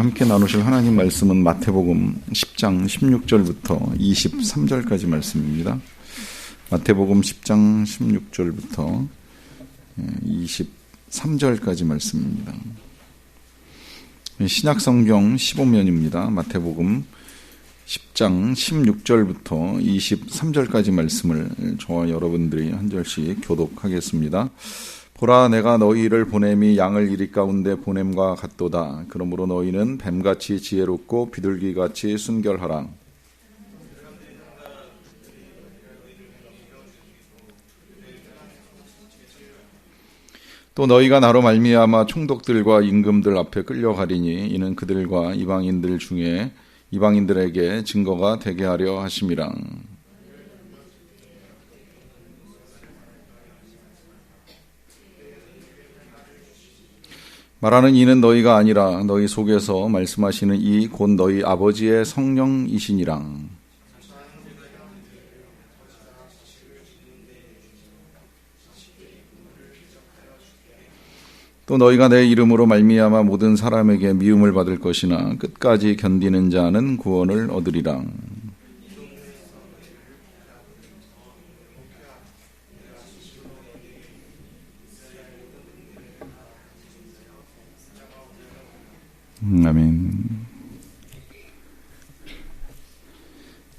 함께 나누실 하나님 말씀은 마태복음 10장 16절부터 23절까지 말씀입니다. 마태복음 10장 16절부터 23절까지 말씀입니다. 신약성경 15면입니다. 마태복음 10장 16절부터 23절까지 말씀을 저와 여러분들이 한 절씩 교독하겠습니다. 보라, 내가 너희를 보냄이 양을 이리 가운데 보냄과 같도다. 그러므로 너희는 뱀같이 지혜롭고 비둘기같이 순결하라. 또 너희가 나로 말미암아 총독들과 임금들 앞에 끌려가리니 이는 그들과 이방인들 중에 이방인들에게 증거가 되게 하려 하심이라. 말하는 이는 너희가 아니라 너희 속에서 말씀하시는 이 곧 너희 아버지의 성령이시니라. 또 너희가 내 이름으로 말미암아 모든 사람에게 미움을 받을 것이나 끝까지 견디는 자는 구원을 얻으리라. 아멘.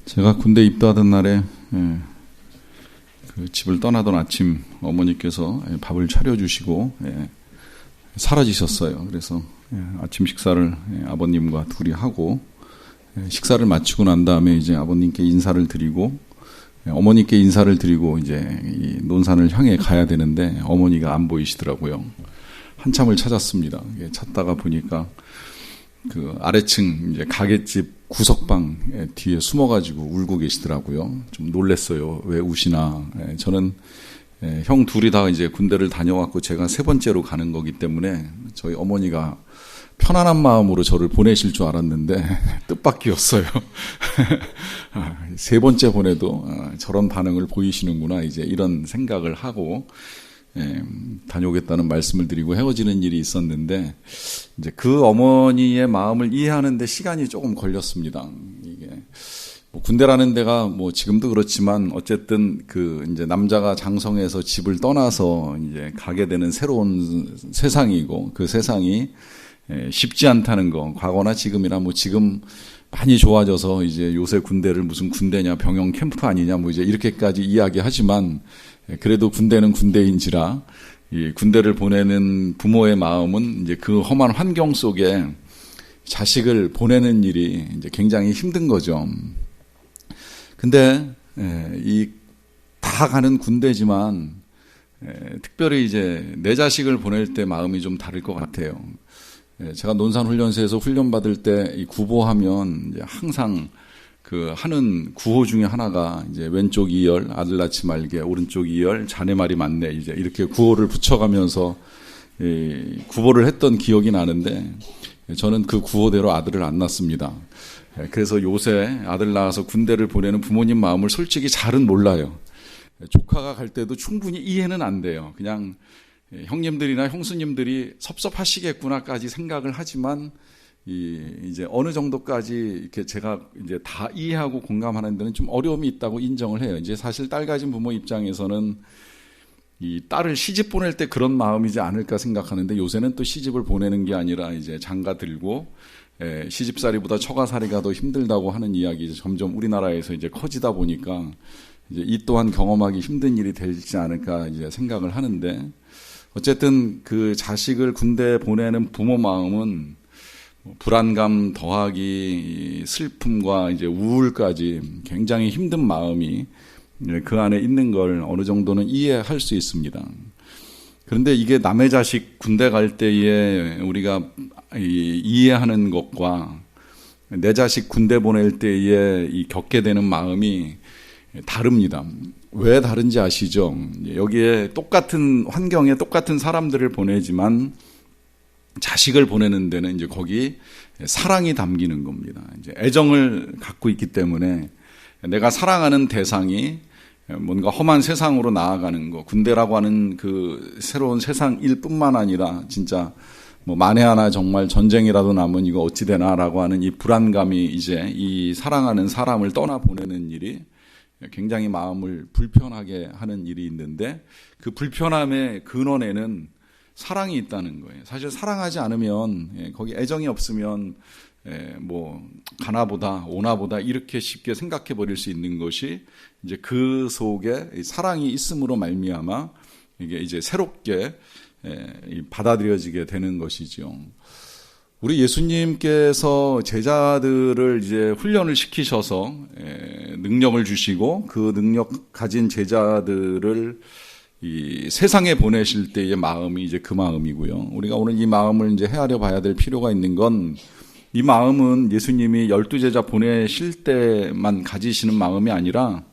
제가 군대 입대하던 날에 그 집을 떠나던 아침 어머니께서 밥을 차려주시고 사라지셨어요. 그래서 아침 식사를 아버님과 둘이 하고 식사를 마치고 난 다음에 이제 아버님께 인사를 드리고 어머니께 인사를 드리고 이제 이 논산을 향해 가야 되는데 어머니가 안 보이시더라고요. 한참을 찾았습니다. 찾다가 보니까 그 아래층 이제 가게집 구석방 뒤에 숨어가지고 울고 계시더라고요. 좀 놀랬어요. 왜 우시나? 저는 형 둘이 다 이제 군대를 다녀왔고 제가 세 번째로 가는 거기 때문에 저희 어머니가 편안한 마음으로 저를 보내실 줄 알았는데 뜻밖이었어요. 세 번째 보내도 저런 반응을 보이시는구나. 이제 이런 생각을 하고 다녀오겠다는 말씀을 드리고 헤어지는 일이 있었는데 이제 그 어머니의 마음을 이해하는데 시간이 조금 걸렸습니다. 이게 뭐 군대라는 데가 뭐 지금도 그렇지만 어쨌든 그 이제 남자가 장성해서 집을 떠나서 이제 가게 되는 새로운 세상이고 그 세상이 쉽지 않다는 거. 과거나 지금이나 뭐 지금 많이 좋아져서 이제 요새 군대를 무슨 군대냐 병영 캠프 아니냐 뭐 이제 이렇게까지 이야기하지만 그래도 군대는 군대인지라 이 군대를 보내는 부모의 마음은 이제 그 험한 환경 속에 자식을 보내는 일이 이제 굉장히 힘든 거죠. 근데 이 다 가는 군대지만 특별히 이제 내 자식을 보낼 때 마음이 좀 다를 것 같아요. 제가 논산훈련소에서 훈련 받을 때 이 구보하면 이제 항상 그 하는 구호 중에 하나가 이제 왼쪽 2열 아들 낳지 말게, 오른쪽 2열 자네 말이 맞네, 이제 이렇게 구호를 붙여가면서 구보를 했던 기억이 나는데 저는 그 구호대로 아들을 안 낳습니다. 그래서 요새 아들 낳아서 군대를 보내는 부모님 마음을 솔직히 잘은 몰라요. 조카가 갈 때도 충분히 이해는 안 돼요. 그냥 형님들이나 형수님들이 섭섭하시겠구나까지 생각을 하지만 이제 어느 정도까지 이렇게 제가 이제 다 이해하고 공감하는 데는 좀 어려움이 있다고 인정을 해요. 이제 사실 딸 가진 부모 입장에서는 이 딸을 시집 보낼 때 그런 마음이지 않을까 생각하는데 요새는 또 시집을 보내는 게 아니라 이제 장가 들고 시집살이보다 처가살이가 더 힘들다고 하는 이야기 점점 우리나라에서 이제 커지다 보니까 이제 이 또한 경험하기 힘든 일이 되지 않을까 이제 생각을 하는데 어쨌든 그 자식을 군대에 보내는 부모 마음은 불안감 더하기 슬픔과 이제 우울까지 굉장히 힘든 마음이 그 안에 있는 걸 어느 정도는 이해할 수 있습니다. 그런데 이게 남의 자식 군대 갈 때에 우리가 이해하는 것과 내 자식 군대 보낼 때에 겪게 되는 마음이 다릅니다. 왜 다른지 아시죠? 여기에 똑같은 환경에 똑같은 사람들을 보내지만 자식을 보내는 데는 이제 거기 사랑이 담기는 겁니다. 이제 애정을 갖고 있기 때문에 내가 사랑하는 대상이 뭔가 험한 세상으로 나아가는 거, 군대라고 하는 그 새로운 세상일 뿐만 아니라 진짜 뭐 만에 하나 정말 전쟁이라도 나면 이거 어찌 되나라고 하는 이 불안감이 이제 이 사랑하는 사람을 떠나보내는 일이 굉장히 마음을 불편하게 하는 일이 있는데, 그 불편함의 근원에는 사랑이 있다는 거예요. 사실 사랑하지 않으면, 거기 애정이 없으면 뭐 가나보다 오나보다 이렇게 쉽게 생각해 버릴 수 있는 것이, 이제 그 속에 사랑이 있음으로 말미암아 이게 이제 새롭게 받아들여지게 되는 것이죠. 우리 예수님께서 제자들을 이제 훈련을 시키셔서 능력을 주시고, 그 능력 가진 제자들을 이 세상에 보내실 때의 마음이 이제 그 마음이고요. 우리가 오늘 이 마음을 이제 헤아려 봐야 될 필요가 있는 건, 이 마음은 예수님이 12제자 보내실 때만 가지시는 마음이 아니라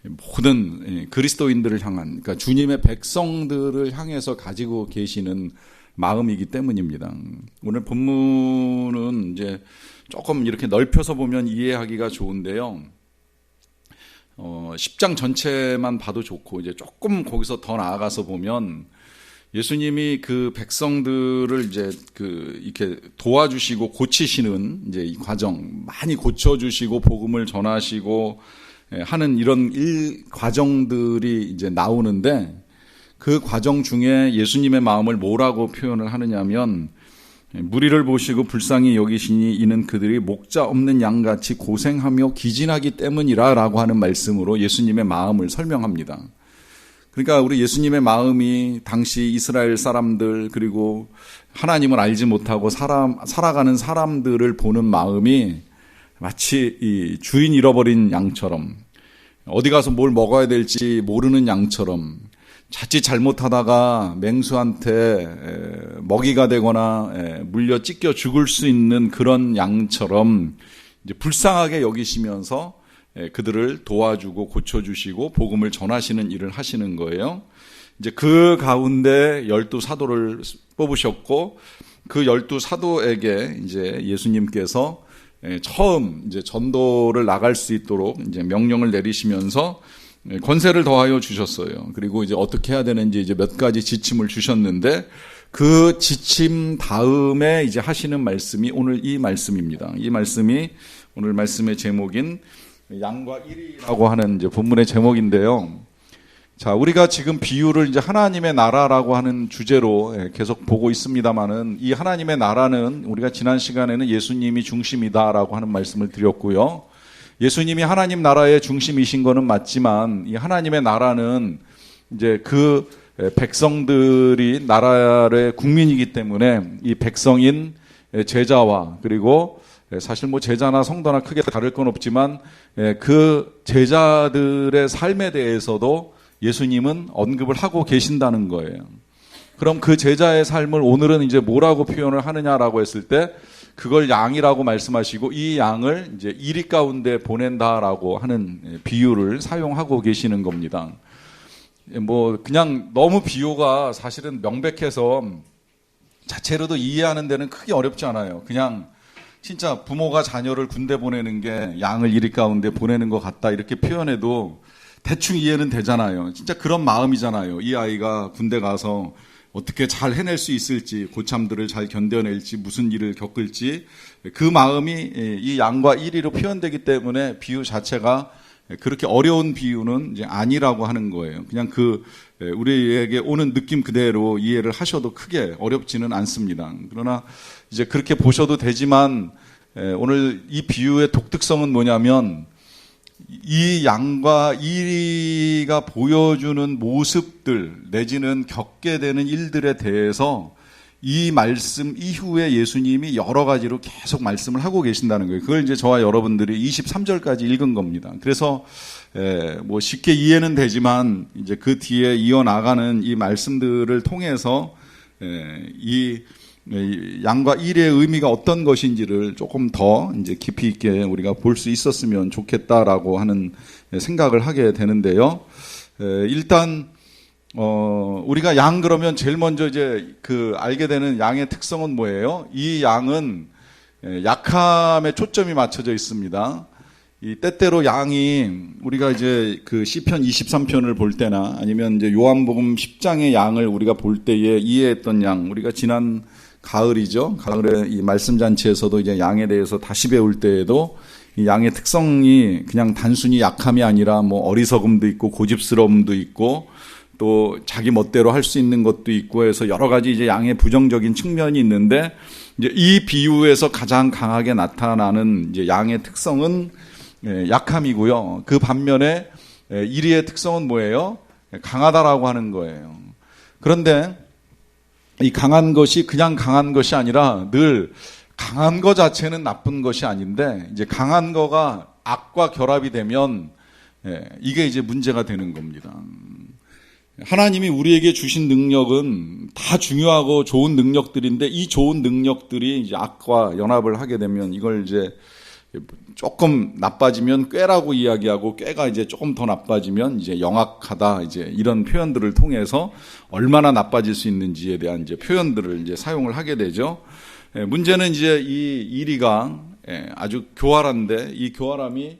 모든 그리스도인들을 향한, 그러니까 주님의 백성들을 향해서 가지고 계시는 마음이기 때문입니다. 오늘 본문은 이제 조금 이렇게 넓혀서 보면 이해하기가 좋은데요. 10장 전체만 봐도 좋고, 이제 조금 거기서 더 나아가서 보면 예수님이 그 백성들을 이제 이렇게 도와주시고 고치시는 이제 이 과정, 많이 고쳐주시고 복음을 전하시고 하는 이런 과정들이 이제 나오는데, 그 과정 중에 예수님의 마음을 뭐라고 표현을 하느냐면, 무리를 보시고 불쌍히 여기시니 이는 그들이 목자 없는 양같이 고생하며 기진하기 때문이라 라고 하는 말씀으로 예수님의 마음을 설명합니다. 그러니까 우리 예수님의 마음이 당시 이스라엘 사람들, 그리고 하나님을 알지 못하고 살아가는 사람들을 보는 마음이 마치 이 주인 잃어버린 양처럼, 어디 가서 뭘 먹어야 될지 모르는 양처럼, 자칫 잘못하다가 맹수한테 먹이가 되거나 물려 찢겨 죽을 수 있는 그런 양처럼 이제 불쌍하게 여기시면서 그들을 도와주고 고쳐주시고 복음을 전하시는 일을 하시는 거예요. 이제 그 가운데 12사도를 뽑으셨고, 그 12사도에게 이제 예수님께서 처음 이제 전도를 나갈 수 있도록 이제 명령을 내리시면서 권세를 더하여 주셨어요. 그리고 이제 어떻게 해야 되는지 이제 몇 가지 지침을 주셨는데, 그 지침 다음에 이제 하시는 말씀이 오늘 이 말씀입니다. 이 말씀이 오늘 말씀의 제목인 양과 일이라고 하는 이제 본문의 제목인데요. 자, 우리가 지금 비유를 이제 하나님의 나라라고 하는 주제로 계속 보고 있습니다만은, 이 하나님의 나라는 우리가 지난 시간에는 예수님이 중심이다라고 하는 말씀을 드렸고요. 예수님이 하나님 나라의 중심이신 거는 맞지만, 이 하나님의 나라는 이제 그 백성들이 나라의 국민이기 때문에 이 백성인 제자와, 그리고 사실 뭐 제자나 성도나 크게 다를 건 없지만 그 제자들의 삶에 대해서도 예수님은 언급을 하고 계신다는 거예요. 그럼 그 제자의 삶을 오늘은 이제 뭐라고 표현을 하느냐라고 했을 때, 그걸 양이라고 말씀하시고 이 양을 이제 이리 가운데 보낸다라고 하는 비유를 사용하고 계시는 겁니다. 뭐 그냥 너무 비유가 사실은 명백해서 자체로도 이해하는 데는 크게 어렵지 않아요. 그냥 진짜 부모가 자녀를 군대 보내는 게 양을 이리 가운데 보내는 것 같다 이렇게 표현해도 대충 이해는 되잖아요. 진짜 그런 마음이잖아요. 이 아이가 군대 가서 어떻게 잘 해낼 수 있을지, 고참들을 잘 견뎌낼지, 무슨 일을 겪을지, 그 마음이 이 양과 일이로 표현되기 때문에 비유 자체가 그렇게 어려운 비유는 이제 아니라고 하는 거예요. 그냥 우리에게 오는 느낌 그대로 이해를 하셔도 크게 어렵지는 않습니다. 그러나 이제 그렇게 보셔도 되지만, 오늘 이 비유의 독특성은 뭐냐면, 이 양과 이리가 보여주는 모습들 내지는 겪게 되는 일들에 대해서 이 말씀 이후에 예수님이 여러 가지로 계속 말씀을 하고 계신다는 거예요. 그걸 이제 저와 여러분들이 23절까지 읽은 겁니다. 그래서 뭐 쉽게 이해는 되지만 이제 그 뒤에 이어나가는 이 말씀들을 통해서 이 양과 일의 의미가 어떤 것인지를 조금 더 이제 깊이 있게 우리가 볼 수 있었으면 좋겠다라고 하는 생각을 하게 되는데요. 일단 우리가 양 그러면 제일 먼저 이제 알게 되는 양의 특성은 뭐예요? 이 양은 약함에 초점이 맞춰져 있습니다. 이 때때로 양이 우리가 이제 시편 23편을 볼 때나 아니면 이제 요한복음 10장의 양을 우리가 볼 때에 이해했던 양, 우리가 지난 가을이죠. 가을에 이 말씀잔치에서도 이제 양에 대해서 다시 배울 때에도 이 양의 특성이 그냥 단순히 약함이 아니라 뭐 어리석음도 있고 고집스러움도 있고 또 자기 멋대로 할 수 있는 것도 있고 해서 여러 가지 이제 양의 부정적인 측면이 있는데 이제 이 비유에서 가장 강하게 나타나는 이제 양의 특성은 약함이고요. 그 반면에 이리의 특성은 뭐예요? 강하다라고 하는 거예요. 그런데 이 강한 것이 그냥 강한 것이 아니라 늘 강한 것 자체는 나쁜 것이 아닌데 이제 강한 거가 악과 결합이 되면 이게 이제 문제가 되는 겁니다. 하나님이 우리에게 주신 능력은 다 중요하고 좋은 능력들인데 이 좋은 능력들이 이제 악과 연합을 하게 되면 이걸 이제 조금 나빠지면 꾀라고 이야기하고 꾀가 이제 조금 더 나빠지면 이제 영악하다 이제 이런 표현들을 통해서 얼마나 나빠질 수 있는지에 대한 이제 표현들을 이제 사용을 하게 되죠. 문제는 이제 이 이리가 아주 교활한데 이 교활함이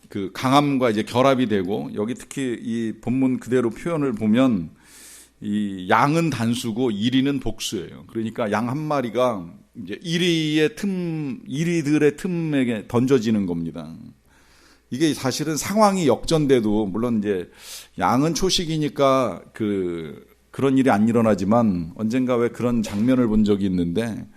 그 강함과 이제 결합이 되고 여기 특히 이 본문 그대로 표현을 보면 이 양은 단수고 이리는 복수예요. 그러니까 양 한 마리가 이제 이리들의 틈에게 던져지는 겁니다. 이게 사실은 상황이 역전돼도 물론 이제 양은 초식이니까 그런 일이 안 일어나지만 언젠가 왜 그런 장면을 본 적이 있는데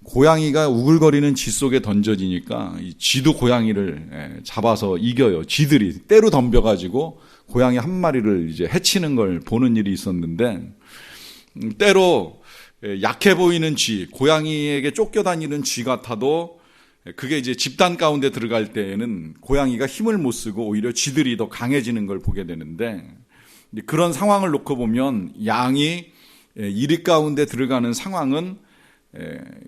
고양이가 우글거리는 쥐 속에 던져지니까 이 쥐도 고양이를 잡아서 이겨요. 쥐들이 때로 덤벼가지고 고양이 한 마리를 이제 해치는 걸 보는 일이 있었는데 때로 약해 보이는 쥐, 고양이에게 쫓겨다니는 쥐 같아도 그게 이제 집단 가운데 들어갈 때에는 고양이가 힘을 못 쓰고 오히려 쥐들이 더 강해지는 걸 보게 되는데 그런 상황을 놓고 보면 양이 이리 가운데 들어가는 상황은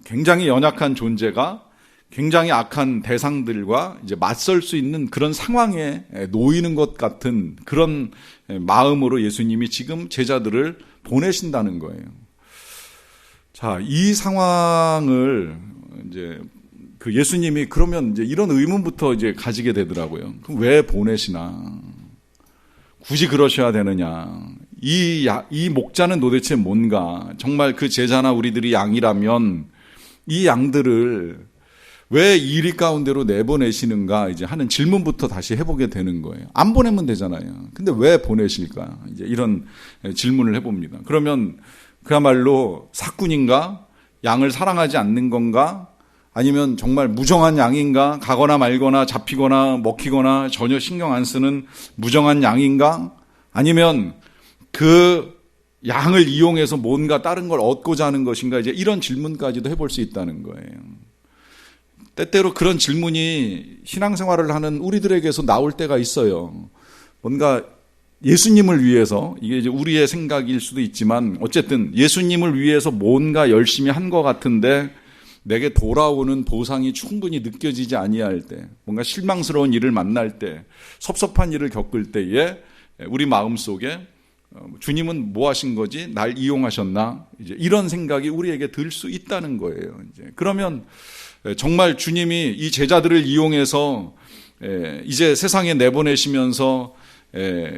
굉장히 연약한 존재가 굉장히 악한 대상들과 이제 맞설 수 있는 그런 상황에 놓이는 것 같은 그런 마음으로 예수님이 지금 제자들을 보내신다는 거예요. 자, 이 상황을 이제 그 예수님이 그러면 이제 이런 의문부터 이제 가지게 되더라고요. 그럼 왜 보내시나? 굳이 그러셔야 되느냐? 이 목자는 도대체 뭔가? 정말 그 제자나 우리들이 양이라면 이 양들을 왜 이리 가운데로 내보내시는가 이제 하는 질문부터 다시 해보게 되는 거예요. 안 보내면 되잖아요. 근데 왜 보내실까? 이제 이런 질문을 해봅니다. 그러면 그야말로 사꾼인가? 양을 사랑하지 않는 건가? 아니면 정말 무정한 양인가? 가거나 말거나 잡히거나 먹히거나 전혀 신경 안 쓰는 무정한 양인가? 아니면 그 양을 이용해서 뭔가 다른 걸 얻고자 하는 것인가? 이제 이런 질문까지도 해볼 수 있다는 거예요. 때때로 그런 질문이 신앙생활을 하는 우리들에게서 나올 때가 있어요. 뭔가 예수님을 위해서, 이게 이제 우리의 생각일 수도 있지만 어쨌든 예수님을 위해서 뭔가 열심히 한 것 같은데 내게 돌아오는 보상이 충분히 느껴지지 아니할 때, 뭔가 실망스러운 일을 만날 때, 섭섭한 일을 겪을 때에 우리 마음속에 주님은 뭐 하신 거지? 날 이용하셨나? 이제 이런 생각이 우리에게 들 수 있다는 거예요. 이제 그러면 정말 주님이 이 제자들을 이용해서 이제 세상에 내보내시면서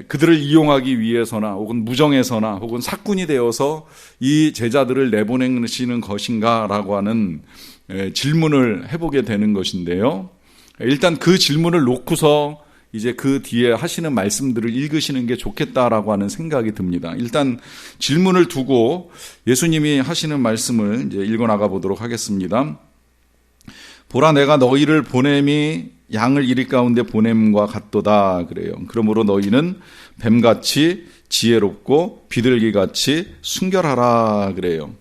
그들을 이용하기 위해서나 혹은 무정해서나 혹은 사꾼이 되어서 이 제자들을 내보내시는 것인가라고 하는 질문을 해보게 되는 것인데요. 일단 그 질문을 놓고서 이제 그 뒤에 하시는 말씀들을 읽으시는 게 좋겠다라고 하는 생각이 듭니다. 일단 질문을 두고 예수님이 하시는 말씀을 이제 읽어나가 보도록 하겠습니다. 보라, 내가 너희를 보냄이 양을 이리 가운데 보냄과 같도다 그래요. 그러므로 너희는 뱀같이 지혜롭고 비둘기같이 순결하라 그래요.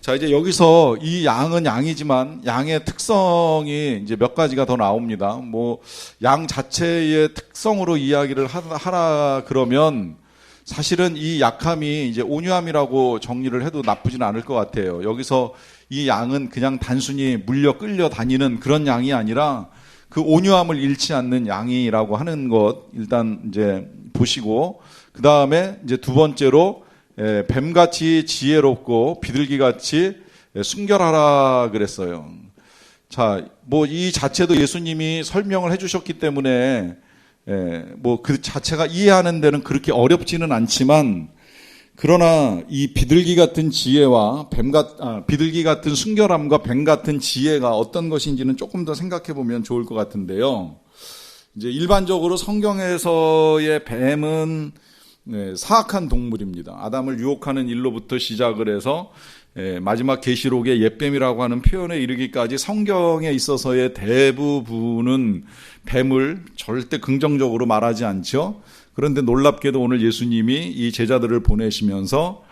자, 이제 여기서 이 양은 양이지만 양의 특성이 이제 몇 가지가 더 나옵니다. 뭐 양 자체의 특성으로 이야기를 하라 그러면 사실은 이 약함이 이제 온유함이라고 정리를 해도 나쁘진 않을 것 같아요. 여기서 이 양은 그냥 단순히 물려 끌려 다니는 그런 양이 아니라 그 온유함을 잃지 않는 양이라고 하는 것 일단 이제 보시고, 그 다음에 이제 두 번째로 뱀같이 지혜롭고 비둘기같이 순결하라 그랬어요. 자, 뭐 이 자체도 예수님이 설명을 해주셨기 때문에 뭐 그 자체가 이해하는 데는 그렇게 어렵지는 않지만 그러나 이 비둘기 같은 지혜와 비둘기 같은 순결함과 뱀 같은 지혜가 어떤 것인지는 조금 더 생각해 보면 좋을 것 같은데요. 이제 일반적으로 성경에서의 뱀은 사악한 동물입니다. 아담을 유혹하는 일로부터 시작을 해서 마지막 계시록의 옛뱀이라고 하는 표현에 이르기까지 성경에 있어서의 대부분은 뱀을 절대 긍정적으로 말하지 않죠. 그런데 놀랍게도 오늘 예수님이 이 제자들을 보내시면서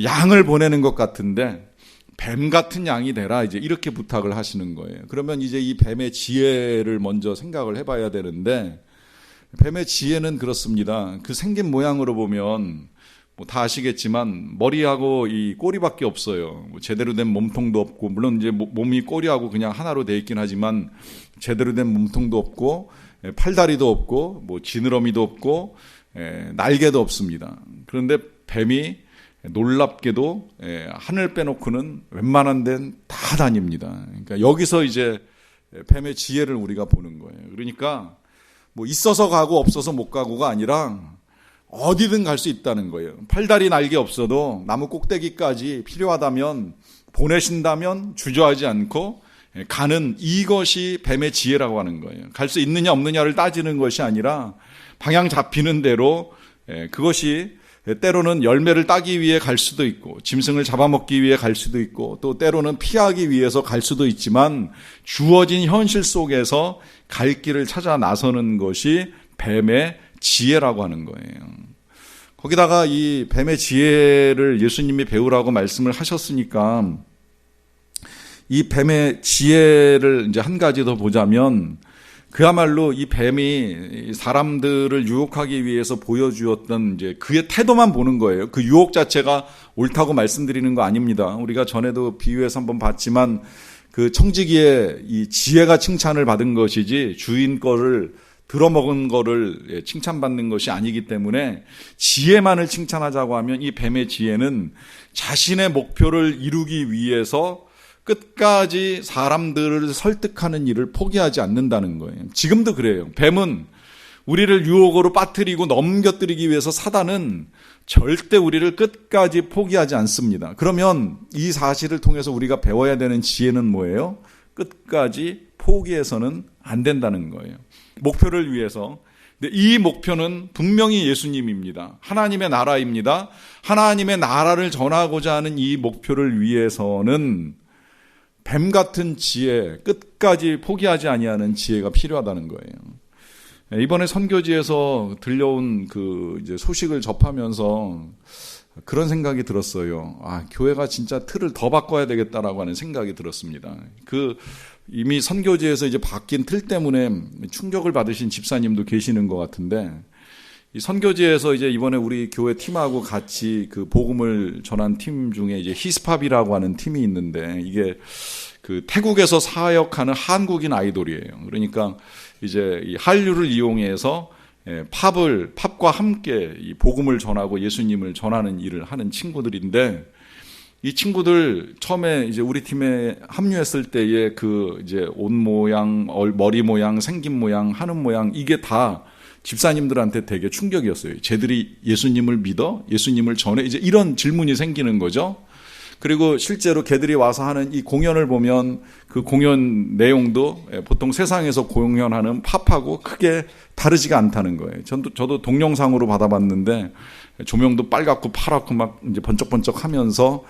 양을 보내는 것 같은데 뱀 같은 양이 되라 이제 이렇게 부탁을 하시는 거예요. 그러면 이제 이 뱀의 지혜를 먼저 생각을 해봐야 되는데 뱀의 지혜는 그렇습니다. 그 생긴 모양으로 보면 뭐 다 아시겠지만 머리하고 이 꼬리밖에 없어요. 뭐 제대로 된 몸통도 없고, 물론 이제 몸이 꼬리하고 그냥 하나로 돼 있긴 하지만 제대로 된 몸통도 없고 팔다리도 없고 뭐 지느러미도 없고 날개도 없습니다. 그런데 뱀이 놀랍게도 하늘 빼놓고는 웬만한 데는 다 다닙니다. 그러니까 여기서 이제 뱀의 지혜를 우리가 보는 거예요. 그러니까 뭐 있어서 가고 없어서 못 가고가 아니라 어디든 갈 수 있다는 거예요. 팔다리 날개 없어도 나무 꼭대기까지 필요하다면 보내신다면 주저하지 않고 가는, 이것이 뱀의 지혜라고 하는 거예요. 갈 수 있느냐 없느냐를 따지는 것이 아니라 방향 잡히는 대로, 그것이 때로는 열매를 따기 위해 갈 수도 있고 짐승을 잡아먹기 위해 갈 수도 있고 또 때로는 피하기 위해서 갈 수도 있지만 주어진 현실 속에서 갈 길을 찾아 나서는 것이 뱀의 지혜라고 하는 거예요. 거기다가 이 뱀의 지혜를 예수님이 배우라고 말씀을 하셨으니까 이 뱀의 지혜를 이제 한 가지 더 보자면, 그야말로 이 뱀이 사람들을 유혹하기 위해서 보여주었던 이제 그의 태도만 보는 거예요. 그 유혹 자체가 옳다고 말씀드리는 거 아닙니다. 우리가 전에도 비유해서 한번 봤지만 그 청지기의 이 지혜가 칭찬을 받은 것이지 주인 거를 들어먹은 거를 칭찬받는 것이 아니기 때문에 지혜만을 칭찬하자고 하면 이 뱀의 지혜는 자신의 목표를 이루기 위해서 끝까지 사람들을 설득하는 일을 포기하지 않는다는 거예요. 지금도 그래요. 뱀은 우리를 유혹으로 빠뜨리고 넘겨뜨리기 위해서, 사단은 절대 우리를 끝까지 포기하지 않습니다. 그러면 이 사실을 통해서 우리가 배워야 되는 지혜는 뭐예요? 끝까지 포기해서는 안 된다는 거예요. 목표를 위해서. 근데 이 목표는 분명히 예수님입니다. 하나님의 나라입니다. 하나님의 나라를 전하고자 하는 이 목표를 위해서는 뱀 같은 지혜, 끝까지 포기하지 아니하는 지혜가 필요하다는 거예요. 이번에 선교지에서 들려온 그 이제 소식을 접하면서 그런 생각이 들었어요. 교회가 진짜 틀을 더 바꿔야 되겠다라고 하는 생각이 들었습니다. 이미 선교지에서 이제 바뀐 틀 때문에 충격을 받으신 집사님도 계시는 것 같은데, 이 선교지에서 이제 이번에 우리 교회 팀하고 같이 그 복음을 전한 팀 중에 이제 히스팝이라고 하는 팀이 있는데, 이게 그 태국에서 사역하는 한국인 아이돌이에요. 그러니까 이제 이 한류를 이용해서 팝과 함께 이 복음을 전하고 예수님을 전하는 일을 하는 친구들인데, 이 친구들 처음에 이제 우리 팀에 합류했을 때에 그 이제 옷 모양, 머리 모양, 생긴 모양, 하는 모양, 이게 다 집사님들한테 되게 충격이었어요. 쟤들이 예수님을 믿어? 예수님을 전해? 이제 이런 질문이 생기는 거죠. 그리고 실제로 걔들이 와서 하는 이 공연을 보면 그 공연 내용도 보통 세상에서 공연하는 팝하고 크게 다르지가 않다는 거예요. 저도 동영상으로 받아봤는데 조명도 빨갛고 파랗고 막 이제 번쩍번쩍 하면서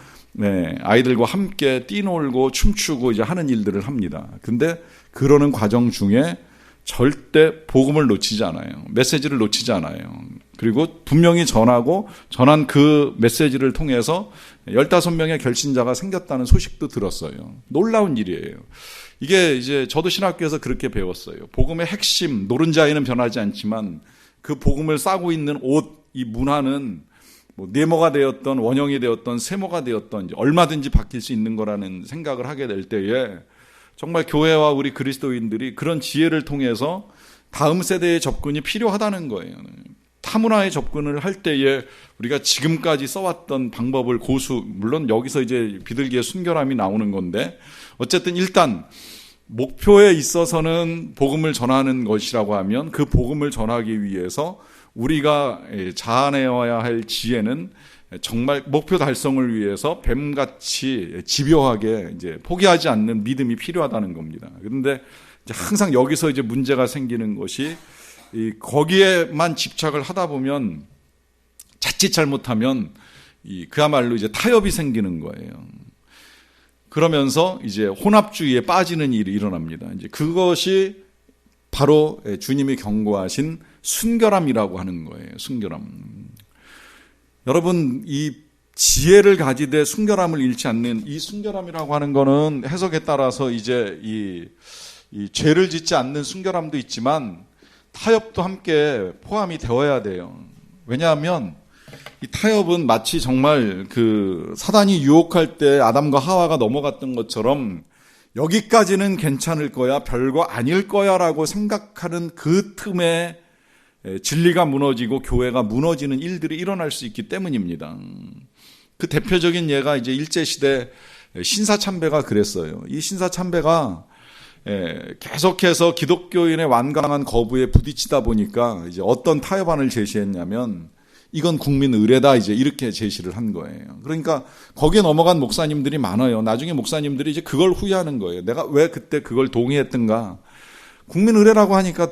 아이들과 함께 뛰놀고 춤추고 이제 하는 일들을 합니다. 근데 그러는 과정 중에 절대 복음을 놓치지 않아요. 메시지를 놓치지 않아요. 그리고 분명히 전한 그 메시지를 통해서 15명의 결신자가 생겼다는 소식도 들었어요. 놀라운 일이에요. 이게 이제 저도 신학교에서 그렇게 배웠어요. 복음의 핵심, 노른자에는 변하지 않지만 그 복음을 싸고 있는 옷, 이 문화는 뭐 네모가 되었던 원형이 되었던 세모가 되었던 얼마든지 바뀔 수 있는 거라는 생각을 하게 될 때에 정말 교회와 우리 그리스도인들이 그런 지혜를 통해서 다음 세대의 접근이 필요하다는 거예요. 타문화의 접근을 할 때에 우리가 지금까지 써왔던 방법을 물론 여기서 이제 비둘기의 순결함이 나오는 건데, 어쨌든 일단 목표에 있어서는 복음을 전하는 것이라고 하면 그 복음을 전하기 위해서 우리가 자아내어야 할 지혜는 정말 목표 달성을 위해서 뱀같이 집요하게 이제 포기하지 않는 믿음이 필요하다는 겁니다. 그런데 이제 항상 여기서 이제 문제가 생기는 것이 거기에만 집착을 하다 보면 자칫 잘못하면 그야말로 이제 타협이 생기는 거예요. 그러면서 이제 혼합주의에 빠지는 일이 일어납니다. 이제 그것이 바로 주님이 경고하신 순결함이라고 하는 거예요. 순결함. 여러분, 이 지혜를 가지되 순결함을 잃지 않는 이 순결함이라고 하는 거는 해석에 따라서 이제 이 죄를 짓지 않는 순결함도 있지만 타협도 함께 포함이 되어야 돼요. 왜냐하면 이 타협은 마치 정말 사단이 유혹할 때 아담과 하와가 넘어갔던 것처럼 여기까지는 괜찮을 거야, 별거 아닐 거야 라고 생각하는 그 틈에 진리가 무너지고 교회가 무너지는 일들이 일어날 수 있기 때문입니다. 그 대표적인 예가 이제 일제시대 신사참배가 그랬어요. 이 신사참배가 계속해서 기독교인의 완강한 거부에 부딪히다 보니까 이제 어떤 타협안을 제시했냐면 이건 국민 의례다 이제 이렇게 제시를 한 거예요. 그러니까 거기에 넘어간 목사님들이 많아요. 나중에 목사님들이 이제 그걸 후회하는 거예요. 내가 왜 그때 그걸 동의했던가? 국민 의례라고 하니까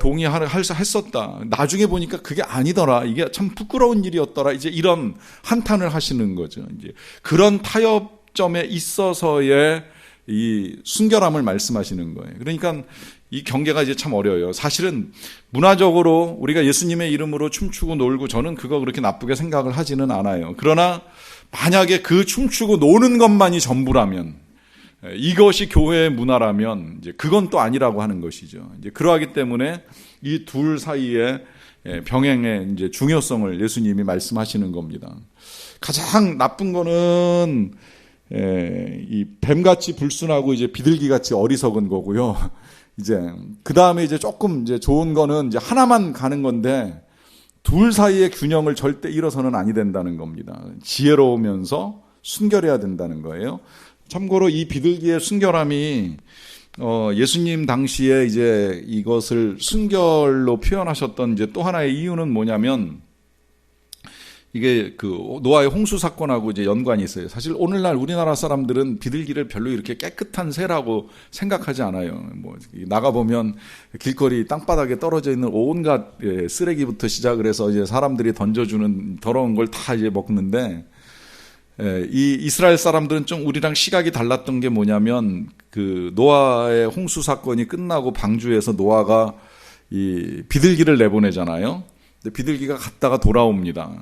했었다. 나중에 보니까 그게 아니더라. 이게 참 부끄러운 일이었더라. 이제 이런 한탄을 하시는 거죠. 이제 그런 타협점에 있어서의 이 순결함을 말씀하시는 거예요. 그러니까 이 경계가 이제 참 어려워요. 사실은 문화적으로 우리가 예수님의 이름으로 춤추고 놀고 저는 그거 그렇게 나쁘게 생각을 하지는 않아요. 그러나 만약에 그 춤추고 노는 것만이 전부라면, 이것이 교회의 문화라면 이제 그건 또 아니라고 하는 것이죠. 이제 그러하기 때문에 이 둘 사이의 병행의 이제 중요성을 예수님이 말씀하시는 겁니다. 가장 나쁜 거는 이 뱀같이 불순하고 이제 비둘기같이 어리석은 거고요. 이제 그 다음에 이제 조금 이제 좋은 거는 이제 하나만 가는 건데 둘 사이의 균형을 절대 잃어서는 아니 된다는 겁니다. 지혜로우면서 순결해야 된다는 거예요. 참고로 이 비둘기의 순결함이 예수님 당시에 이제 이것을 순결로 표현하셨던 이제 또 하나의 이유는 뭐냐면 이게 노아의 홍수 사건하고 이제 연관이 있어요. 사실 오늘날 우리나라 사람들은 비둘기를 별로 이렇게 깨끗한 새라고 생각하지 않아요. 뭐 나가 보면 길거리 땅바닥에 떨어져 있는 온갖 쓰레기부터 시작을 해서 이제 사람들이 던져주는 더러운 걸 다 이제 먹는데, 이 이스라엘 사람들은 좀 우리랑 시각이 달랐던 게 뭐냐면 노아의 홍수 사건이 끝나고 방주에서 노아가 이 비둘기를 내보내잖아요. 비둘기가 갔다가 돌아옵니다.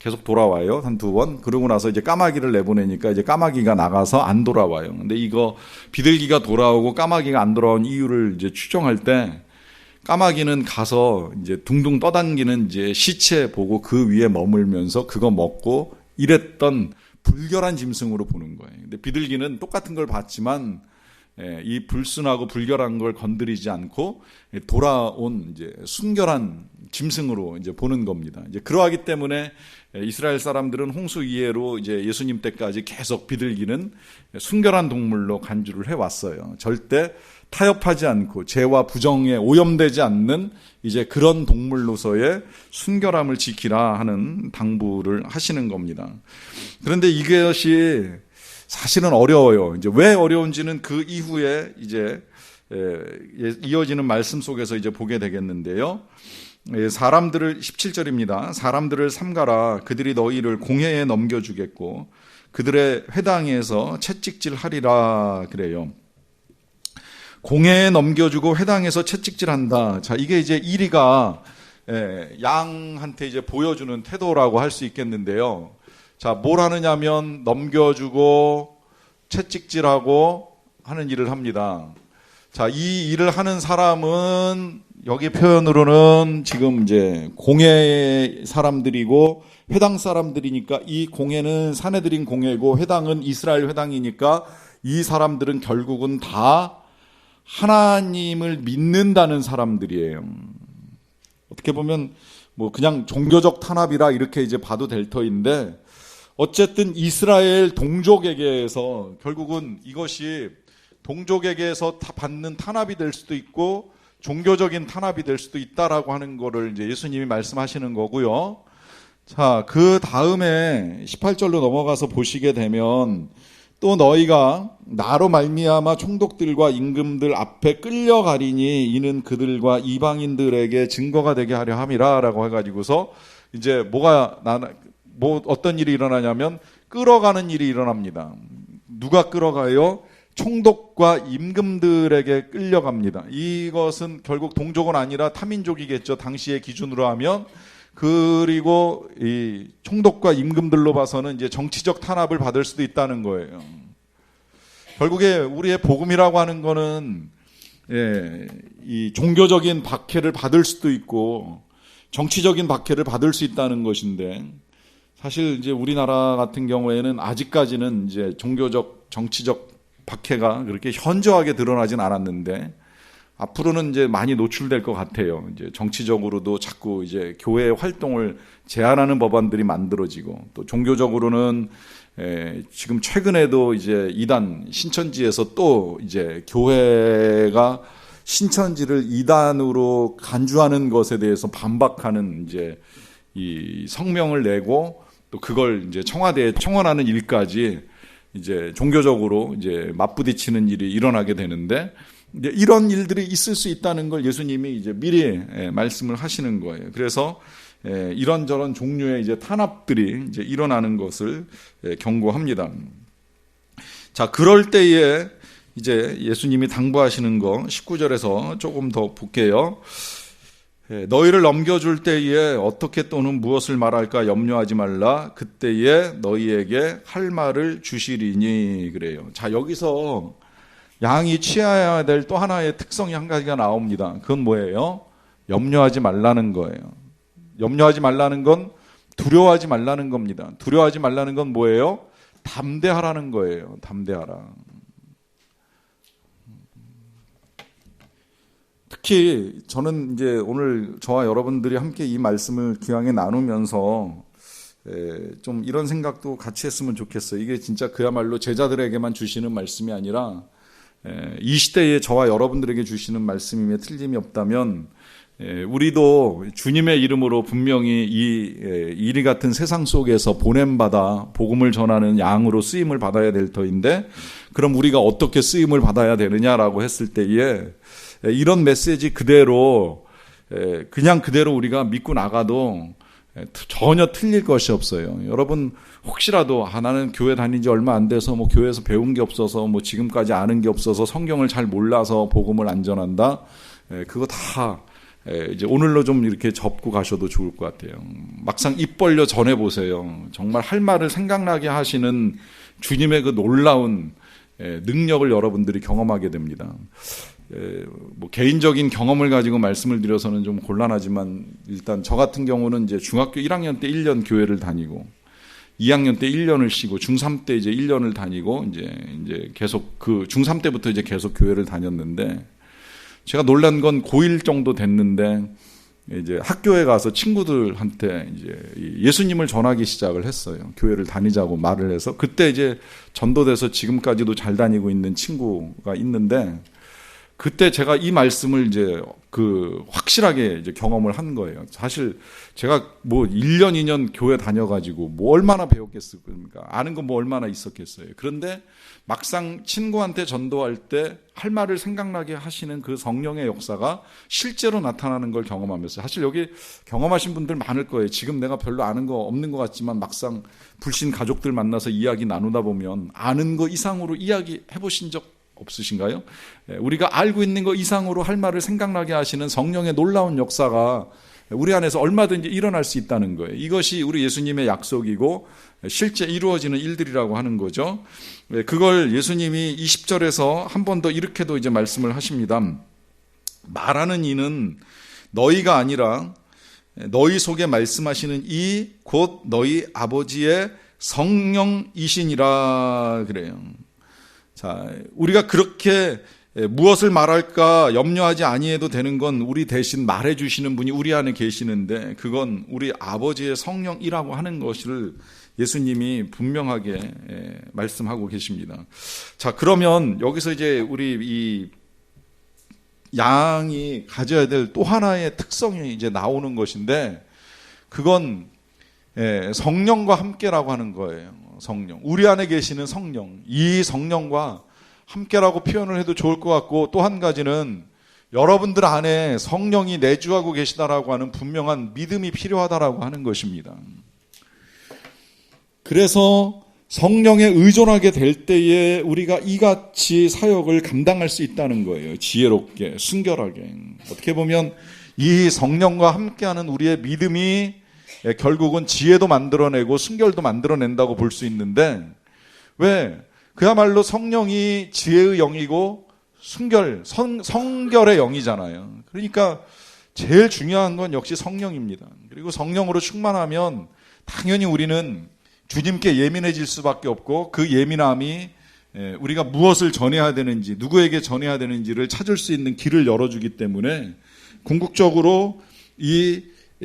계속 돌아와요. 한두 번. 그러고 나서 이제 까마귀를 내보내니까 이제 까마귀가 나가서 안 돌아와요. 근데 이거 비둘기가 돌아오고 까마귀가 안 돌아온 이유를 이제 추정할 때 까마귀는 가서 이제 둥둥 떠당기는 이제 시체 보고 그 위에 머물면서 그거 먹고 이랬던 불결한 짐승으로 보는 거예요. 근데 비둘기는 똑같은 걸 봤지만 이 불순하고 불결한 걸 건드리지 않고 돌아온 이제 순결한 짐승으로 이제 보는 겁니다. 이제 그러하기 때문에 이스라엘 사람들은 홍수 이해로 이제 예수님 때까지 계속 비둘기는 순결한 동물로 간주를 해왔어요. 절대 타협하지 않고 죄와 부정에 오염되지 않는 이제 그런 동물로서의 순결함을 지키라 하는 당부를 하시는 겁니다. 그런데 이것이 사실은 어려워요. 이제 왜 어려운지는 그 이후에 이제 이어지는 말씀 속에서 이제 보게 되겠는데요. 사람들을 17절입니다. 사람들을 삼가라. 그들이 너희를 공회에 넘겨주겠고 그들의 회당에서 채찍질하리라 그래요. 공회에 넘겨주고 회당에서 채찍질한다. 자, 이게 이제 이리가 양한테 이제 보여주는 태도라고 할 수 있겠는데요. 자, 뭘 하느냐면 넘겨주고 채찍질하고 하는 일을 합니다. 자, 이 일을 하는 사람은 여기 표현으로는 지금 이제 공회 사람들이고 회당 사람들이니까 이 공회는 사내들인 공회고 회당은 이스라엘 회당이니까 이 사람들은 결국은 다 하나님을 믿는다는 사람들이에요. 어떻게 보면 뭐 그냥 종교적 탄압이라 이렇게 이제 봐도 될 터인데 어쨌든 이스라엘 동족에게서 결국은 이것이 동족에게서 받는 탄압이 될 수도 있고 종교적인 탄압이 될 수도 있다라고 하는 거를 이제 예수님이 말씀하시는 거고요. 자, 그 다음에 18절로 넘어가서 보시게 되면 또 너희가 나로 말미암아 총독들과 임금들 앞에 끌려가리니 이는 그들과 이방인들에게 증거가 되게 하려 함이라라고 해가지고서 이제 어떤 일이 일어나냐면 끌어가는 일이 일어납니다. 누가 끌어가요? 총독과 임금들에게 끌려갑니다. 이것은 결국 동족은 아니라 타민족이겠죠. 당시의 기준으로 하면. 그리고 이 총독과 임금들로 봐서는 이제 정치적 탄압을 받을 수도 있다는 거예요. 결국에 우리의 복음이라고 하는 거는 이 종교적인 박해를 받을 수도 있고 정치적인 박해를 받을 수 있다는 것인데, 사실 이제 우리나라 같은 경우에는 아직까지는 이제 종교적, 정치적 박해가 그렇게 현저하게 드러나진 않았는데 앞으로는 이제 많이 노출될 것 같아요. 이제 정치적으로도 자꾸 이제 교회 활동을 제한하는 법안들이 만들어지고, 또 종교적으로는 지금 최근에도 이제 이단 신천지에서 또 이제 교회가 신천지를 이단으로 간주하는 것에 대해서 반박하는 이제 이 성명을 내고 또 그걸 이제 청와대에 청원하는 일까지 이제 종교적으로 이제 맞부딪히는 일이 일어나게 되는데, 이제 이런 일들이 있을 수 있다는 걸 예수님이 이제 미리 말씀을 하시는 거예요. 그래서 이런저런 종류의 이제 탄압들이 이제 일어나는 것을 경고합니다. 자, 그럴 때에 이제 예수님이 당부하시는 거 19절에서 조금 더 볼게요. 너희를 넘겨줄 때에 어떻게 또는 무엇을 말할까 염려하지 말라. 그때에 너희에게 할 말을 주시리니. 그래요. 자, 여기서 양이 취해야 될 또 하나의 특성이 한 가지가 나옵니다. 그건 뭐예요? 염려하지 말라는 거예요. 염려하지 말라는 건 두려워하지 말라는 겁니다. 두려워하지 말라는 건 뭐예요? 담대하라는 거예요. 담대하라. 특히 저는 이제 오늘 저와 여러분들이 함께 이 말씀을 기왕에 나누면서 좀 이런 생각도 같이 했으면 좋겠어요. 이게 진짜 그야말로 제자들에게만 주시는 말씀이 아니라 이 시대에 저와 여러분들에게 주시는 말씀임에 틀림이 없다면, 우리도 주님의 이름으로 분명히 이리 같은 세상 속에서 보냄받아 복음을 전하는 양으로 쓰임을 받아야 될 터인데, 그럼 우리가 어떻게 쓰임을 받아야 되느냐라고 했을 때에 이런 메시지 그대로 그냥 그대로 우리가 믿고 나가도 전혀 틀릴 것이 없어요. 여러분 혹시라도 나는 교회 다닌 지 얼마 안 돼서 뭐 교회에서 배운 게 없어서 뭐 지금까지 아는 게 없어서 성경을 잘 몰라서 복음을 안 전한다. 그거 다 이제 오늘로 좀 이렇게 접고 가셔도 좋을 것 같아요. 막상 입 벌려 전해 보세요. 정말 할 말을 생각나게 하시는 주님의 그 놀라운 능력을 여러분들이 경험하게 됩니다. 뭐 개인적인 경험을 가지고 말씀을 드려서는 좀 곤란하지만, 일단 저 같은 경우는 이제 중학교 1학년 때 1년 교회를 다니고 2학년 때 1년을 쉬고 중3 때 이제 1년을 다니고 이제 계속 그 중3 때부터 이제 계속 교회를 다녔는데, 제가 놀란 건 고1 정도 됐는데 이제 학교에 가서 친구들한테 이제 예수님을 전하기 시작을 했어요. 교회를 다니자고 말을 해서. 그때 이제 전도돼서 지금까지도 잘 다니고 있는 친구가 있는데, 그때 제가 이 말씀을 이제 확실하게 이제 경험을 한 거예요. 사실 제가 뭐 1년, 2년 교회 다녀가지고 뭐 얼마나 배웠겠습니까? 아는 건 뭐 얼마나 있었겠어요. 그런데 막상 친구한테 전도할 때 할 말을 생각나게 하시는 그 성령의 역사가 실제로 나타나는 걸 경험하면서, 사실 여기 경험하신 분들 많을 거예요. 지금 내가 별로 아는 거 없는 것 같지만 막상 불신 가족들 만나서 이야기 나누다 보면 아는 거 이상으로 이야기해 보신 적 없으신가요? 우리가 알고 있는 것 이상으로 할 말을 생각나게 하시는 성령의 놀라운 역사가 우리 안에서 얼마든지 일어날 수 있다는 거예요. 이것이 우리 예수님의 약속이고 실제 이루어지는 일들이라고 하는 거죠. 그걸 예수님이 20절에서 한 번 더 이렇게도 이제 말씀을 하십니다. 말하는 이는 너희가 아니라 너희 속에 말씀하시는 이 곧 너희 아버지의 성령이시니라. 그래요. 자, 우리가 그렇게 무엇을 말할까 염려하지 아니해도 되는 건 우리 대신 말해 주시는 분이 우리 안에 계시는데, 그건 우리 아버지의 성령이라고 하는 것을 예수님이 분명하게 말씀하고 계십니다. 자, 그러면 여기서 이제 우리 이 양이 가져야 될 또 하나의 특성이 이제 나오는 것인데, 그건 성령과 함께라고 하는 거예요. 성령. 우리 안에 계시는 성령. 이 성령과 함께라고 표현을 해도 좋을 것 같고, 또 한 가지는 여러분들 안에 성령이 내주하고 계시다라고 하는 분명한 믿음이 필요하다라고 하는 것입니다. 그래서 성령에 의존하게 될 때에 우리가 이같이 사역을 감당할 수 있다는 거예요. 지혜롭게, 순결하게. 어떻게 보면 이 성령과 함께하는 우리의 믿음이 결국은 지혜도 만들어내고 순결도 만들어낸다고 볼 수 있는데, 왜? 그야말로 성령이 지혜의 영이고 성결의 영이잖아요. 그러니까 제일 중요한 건 역시 성령입니다. 그리고 성령으로 충만하면 당연히 우리는 주님께 예민해질 수밖에 없고, 그 예민함이 우리가 무엇을 전해야 되는지, 누구에게 전해야 되는지를 찾을 수 있는 길을 열어주기 때문에 궁극적으로 이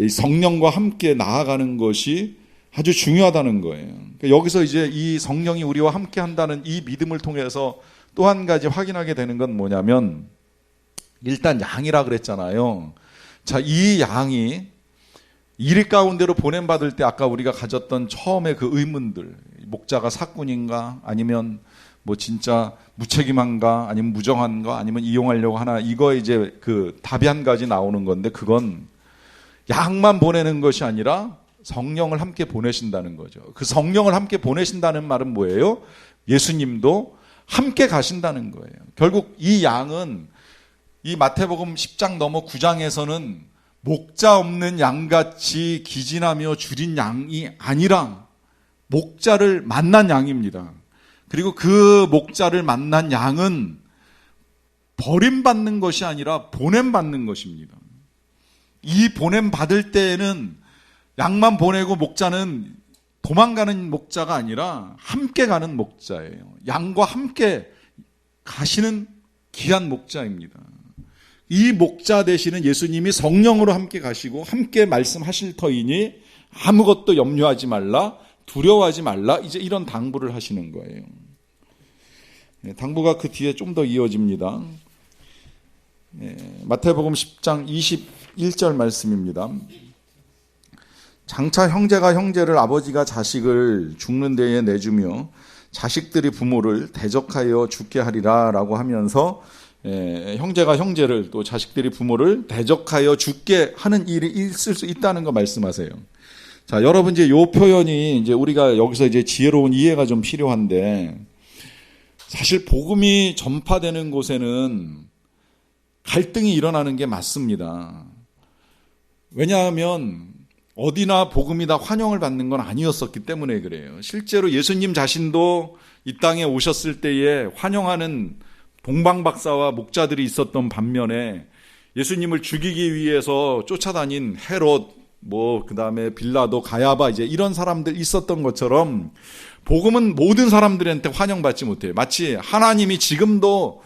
성령과 함께 나아가는 것이 아주 중요하다는 거예요. 그러니까 여기서 이제 이 성령이 우리와 함께 한다는 이 믿음을 통해서 또 한 가지 확인하게 되는 건 뭐냐면, 일단 양이라 그랬잖아요. 자, 이 양이 일 가운데로 보냄받을 때 아까 우리가 가졌던 처음에 그 의문들, 목자가 사꾼인가, 아니면 뭐 진짜 무책임한가, 아니면 무정한가, 아니면 이용하려고 하나, 이거 이제 그 답이 한 가지 나오는 건데, 그건 양만 보내는 것이 아니라 성령을 함께 보내신다는 거죠. 그 성령을 함께 보내신다는 말은 뭐예요? 예수님도 함께 가신다는 거예요. 결국 이 양은 이 마태복음 10장 넘어 9장에서는 목자 없는 양같이 기진하며 줄인 양이 아니라 목자를 만난 양입니다. 그리고 그 목자를 만난 양은 버림받는 것이 아니라 보냄받는 것입니다. 이 보냄받을 때에는 양만 보내고 목자는 도망가는 목자가 아니라 함께 가는 목자예요. 양과 함께 가시는 귀한 목자입니다. 이 목자 되시는 예수님이 성령으로 함께 가시고 함께 말씀하실 터이니 아무것도 염려하지 말라, 두려워하지 말라, 이제 이런 당부를 하시는 거예요. 당부가 그 뒤에 좀 더 이어집니다. 마태복음 10장 21절 말씀입니다. 장차 형제가 형제를, 아버지가 자식을 죽는 데에 내주며 자식들이 부모를 대적하여 죽게 하리라 라고 하면서 형제가 형제를, 또 자식들이 부모를 대적하여 죽게 하는 일이 있을 수 있다는 거 말씀하세요. 자, 여러분 이제 요 표현이 이제 우리가 여기서 이제 지혜로운 이해가 좀 필요한데, 사실 복음이 전파되는 곳에는 갈등이 일어나는 게 맞습니다. 왜냐하면 어디나 복음이 다 환영을 받는 건 아니었었기 때문에 그래요. 실제로 예수님 자신도 이 땅에 오셨을 때에 환영하는 동방박사와 목자들이 있었던 반면에 예수님을 죽이기 위해서 쫓아다닌 헤롯, 그 다음에 빌라도, 가야바, 이제 이런 사람들 있었던 것처럼 복음은 모든 사람들한테 환영받지 못해요. 마치 하나님이 지금도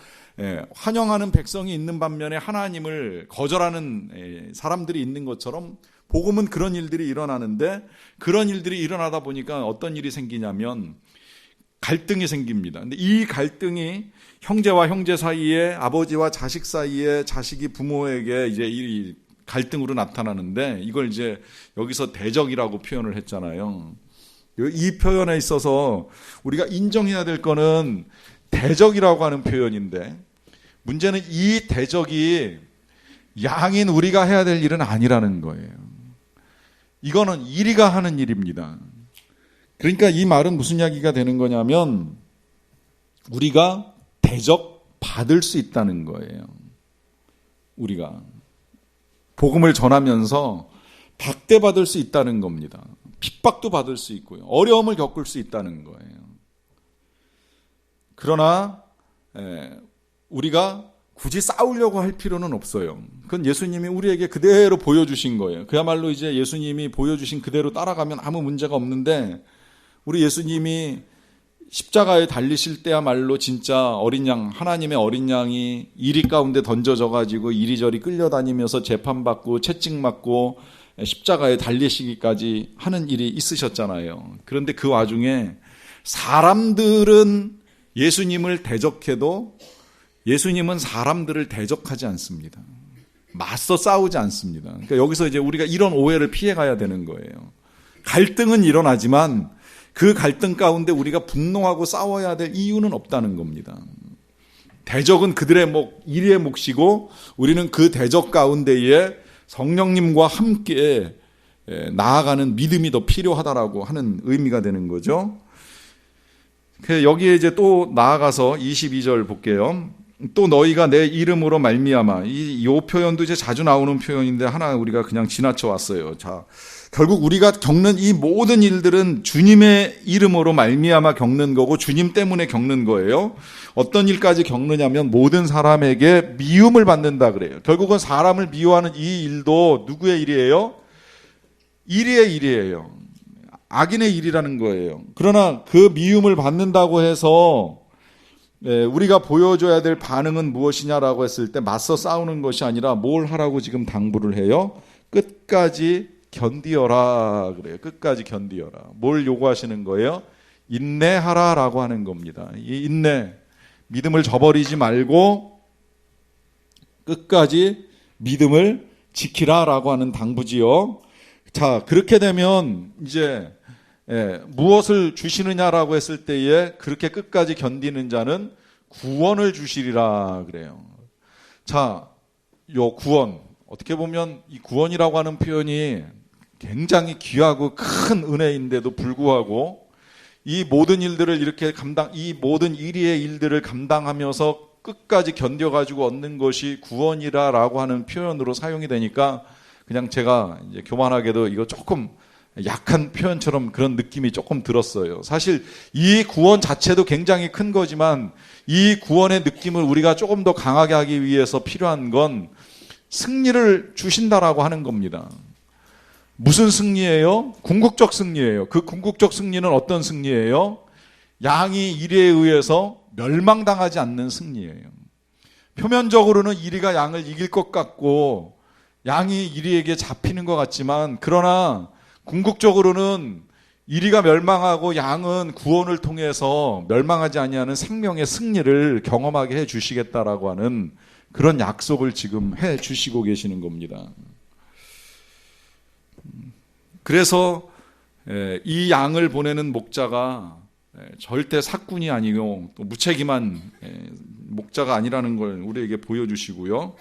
환영하는 백성이 있는 반면에 하나님을 거절하는 사람들이 있는 것처럼 복음은 그런 일들이 일어나는데, 그런 일들이 일어나다 보니까 어떤 일이 생기냐면 갈등이 생깁니다. 근데 이 갈등이 형제와 형제 사이에, 아버지와 자식 사이에, 자식이 부모에게 이제 이 갈등으로 나타나는데, 이걸 이제 여기서 대적이라고 표현을 했잖아요. 이 표현에 있어서 우리가 인정해야 될 거는 대적이라고 하는 표현인데, 문제는 이 대적이 양인 우리가 해야 될 일은 아니라는 거예요. 이거는 이리가 하는 일입니다. 그러니까 이 말은 무슨 이야기가 되는 거냐면, 우리가 대적받을 수 있다는 거예요. 우리가 복음을 전하면서 박대받을 수 있다는 겁니다. 핍박도 받을 수 있고요, 어려움을 겪을 수 있다는 거예요. 그러나 우리가 굳이 싸우려고 할 필요는 없어요. 그건 예수님이 우리에게 그대로 보여주신 거예요. 그야말로 이제 예수님이 보여주신 그대로 따라가면 아무 문제가 없는데, 우리 예수님이 십자가에 달리실 때야말로 진짜 어린 양, 하나님의 어린 양이 이리 가운데 던져져 가지고 이리저리 끌려다니면서 재판받고 채찍맞고 십자가에 달리시기까지 하는 일이 있으셨잖아요. 그런데 그 와중에 사람들은 예수님을 대적해도 예수님은 사람들을 대적하지 않습니다. 맞서 싸우지 않습니다. 그러니까 여기서 이제 우리가 이런 오해를 피해가야 되는 거예요. 갈등은 일어나지만 그 갈등 가운데 우리가 분노하고 싸워야 될 이유는 없다는 겁니다. 대적은 그들의 일의 몫이고 우리는 그 대적 가운데에 성령님과 함께 나아가는 믿음이 더 필요하다라고 하는 의미가 되는 거죠. 여기에 이제 또 나아가서 22절 볼게요. 또 너희가 내 이름으로 말미암아, 이 표현도 이제 자주 나오는 표현인데 하나 우리가 그냥 지나쳐 왔어요. 자, 결국 우리가 겪는 이 모든 일들은 주님의 이름으로 말미암아 겪는 거고 주님 때문에 겪는 거예요. 어떤 일까지 겪느냐면 모든 사람에게 미움을 받는다 그래요. 결국은 사람을 미워하는 이 일도 누구의 일이에요? 일의 일이에요. 악인의 일이라는 거예요. 그러나 그 미움을 받는다고 해서 우리가 보여줘야 될 반응은 무엇이냐라고 했을 때 맞서 싸우는 것이 아니라 뭘 하라고 지금 당부를 해요? 끝까지 견디어라 그래요. 끝까지 견디어라. 뭘 요구하시는 거예요? 인내하라라고 하는 겁니다. 이 인내, 믿음을 저버리지 말고 끝까지 믿음을 지키라라고 하는 당부지요. 자, 그렇게 되면 이제 무엇을 주시느냐라고 했을 때에 그렇게 끝까지 견디는 자는 구원을 주시리라 그래요. 자, 요 구원, 어떻게 보면 이 구원이라고 하는 표현이 굉장히 귀하고 큰 은혜인데도 불구하고 이 모든 일들을 이렇게 이 모든 일의 일들을 감당하면서 끝까지 견뎌가지고 얻는 것이 구원이라고 하는 표현으로 사용이 되니까 그냥 제가 이제 교만하게도 이거 조금 약한 표현처럼 그런 느낌이 조금 들었어요. 사실 이 구원 자체도 굉장히 큰 거지만 이 구원의 느낌을 우리가 조금 더 강하게 하기 위해서 필요한 건 승리를 주신다라고 하는 겁니다. 무슨 승리예요? 궁극적 승리예요. 그 궁극적 승리는 어떤 승리예요? 양이 이리에 의해서 멸망당하지 않는 승리예요. 표면적으로는 이리가 양을 이길 것 같고 양이 이리에게 잡히는 것 같지만 그러나 궁극적으로는 이리가 멸망하고 양은 구원을 통해서 멸망하지 아니하는 생명의 승리를 경험하게 해 주시겠다라고 하는 그런 약속을 지금 해 주시고 계시는 겁니다. 그래서 이 양을 보내는 목자가 절대 사꾼이 아니고 또 무책임한 목자가 아니라는 걸 우리에게 보여주시고요.